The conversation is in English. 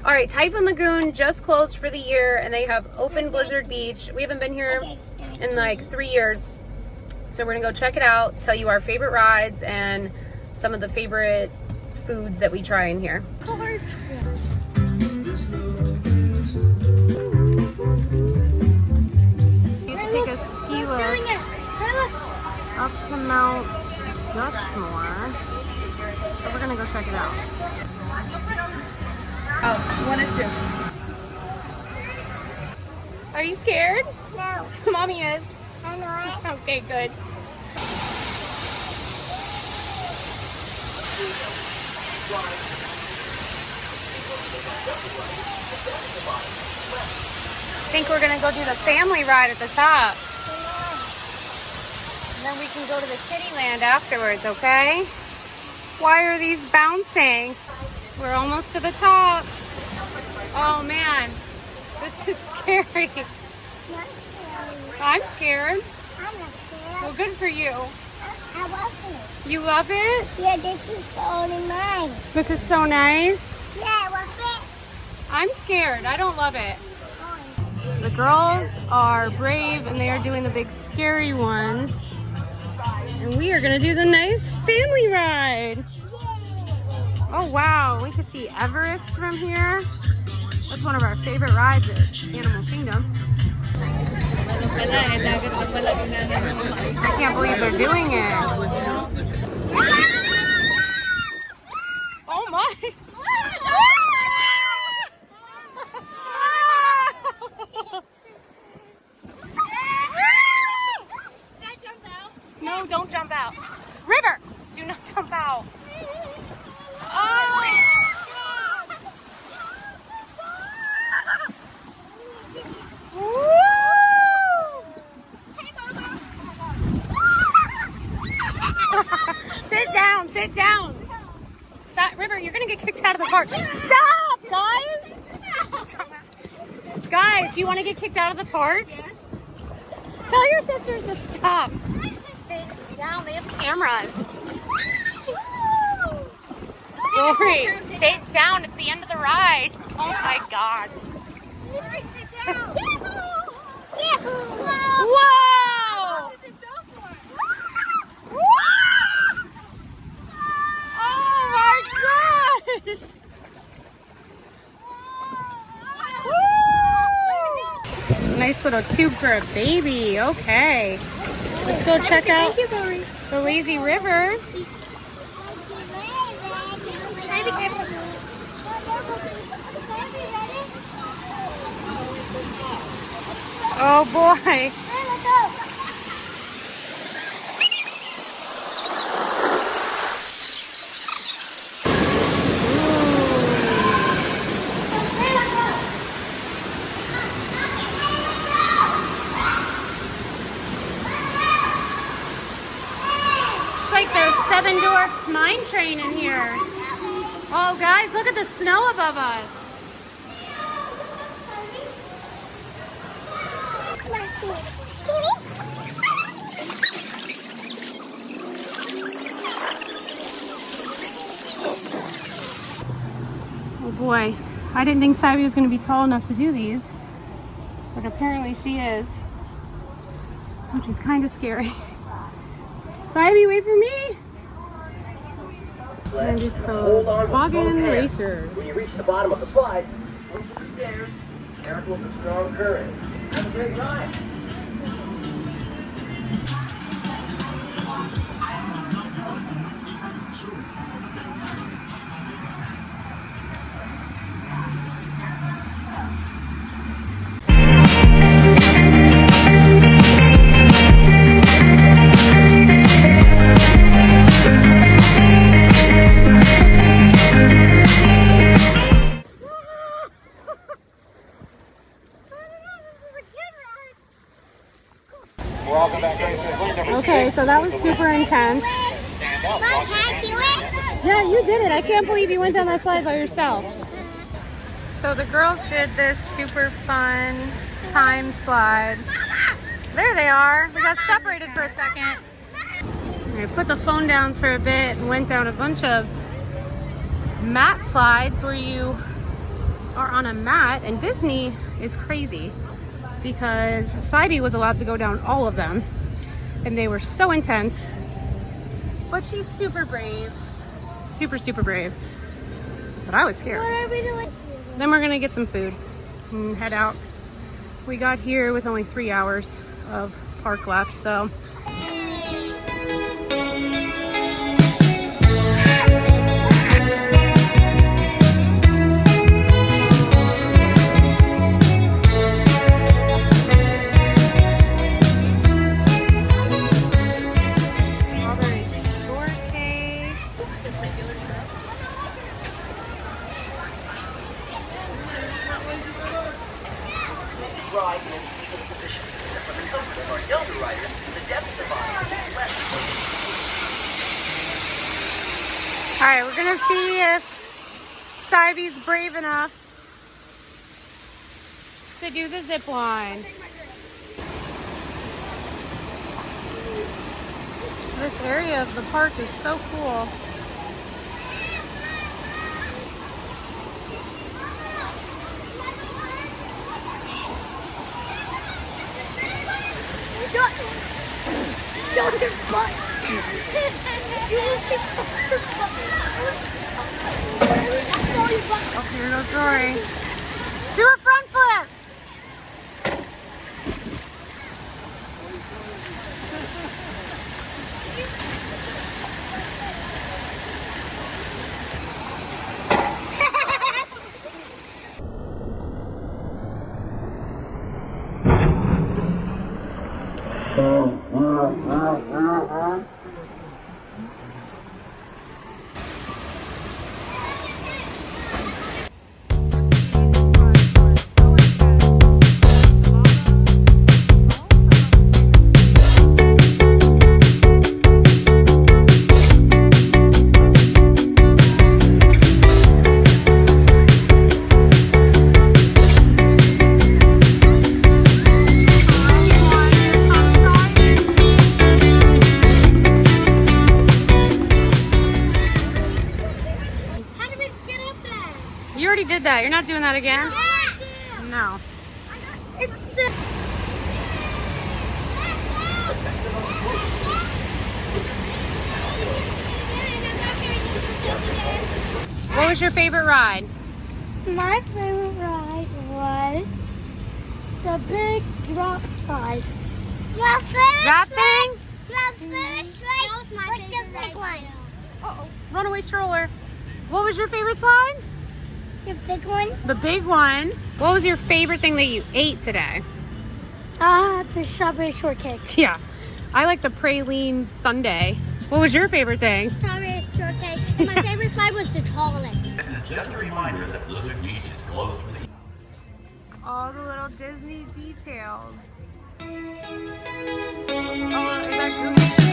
All right, Typhoon Lagoon just closed for the year, and they have open Blizzard Beach. We haven't been here in like 3 years, so we're gonna go check it out, tell you our favorite rides and some of the favorite foods that we try in here. You have to take a ski lift up to Mount Rushmore, so we're gonna go check it out. Oh, 1 and 2. Are you scared? No, Mommy is. I know it. Okay, good. I think we're gonna go do the family ride at the top. And then we can go to the Cityland afterwards, okay? Why are these bouncing? We're almost to the top. Oh man, this is scary. Not scary. I'm scared. I'm not scared. Well, good for you. I love You love it? it. Yeah, this is only mine. This is so nice. Yeah, I love it. I'm scared. I don't love it. The girls are brave and they are doing the big scary ones. And we are gonna do the nice family ride. Oh wow, we can see Everest from here. That's one of our favorite rides at Animal Kingdom. I can't believe they're doing it. Oh my! No, don't jump out. River, do not jump out. Oh! Sit down, sit down. Stop, River, you're gonna get kicked out of the park. Stop, guys! Guys, do you want to get kicked out of the park? Yes. Tell your sisters to stop. Sit down, they have cameras. Lori, sit down, it's the end of the ride. Oh my God. Lori, sit down. Whoa! Oh my gosh! Woo! Nice little tube for a baby. Okay. Let's go check out the lazy river. Oh boy. It's like there's Seven Dwarfs Mine Train in here. Oh guys, look at the snow above us. Oh boy, I didn't think Sabi was going to be tall enough to do these, but apparently she is, which is kind of scary. Sabi, wait for me. And it's Toboggan Racers. When you reach the bottom of the slide, swing to the stairs, careful with the strong current. Have a great ride. Okay, so that was super intense. Mom, can I do it? Yeah, you did it. I can't believe you went down that slide by yourself. So the girls did this super fun time slide. There they are. We got separated for a second. I put the phone down for a bit and went down a bunch of mat slides where you are on a mat, and Disney is crazy because Saibi was allowed to go down all of them, and they were so intense. But she's super brave, super brave. But I was scared. What are we doing? Then we're gonna get some food and head out. We got here with only 3 hours of park left, so. Ride in equal position. For the comfort of our younger riders, the depth of aisle is less. All right, we're gonna see if Saibi's brave enough to do the zip line. This area of the park is so cool. Show your butt. You will be show your butt. Show your butt. Oh, here goes Rory. Do a front flip. You already did that. You're not doing that again? No. It's the... What was your favorite ride? My favorite ride was the big drop slide. My favorite That thing? My favorite ride was the big one. Uh-oh. Runaway stroller. What was your favorite slide? The big one? The big one. What was your favorite thing that you ate today? The strawberry shortcake. Yeah. I like the praline sundae. What was your favorite thing? Strawberry shortcake. And my favorite slide was the tallest. This is just a reminder that Blizzard Beach is closed for the All the little Disney details. Oh, is that Goofy?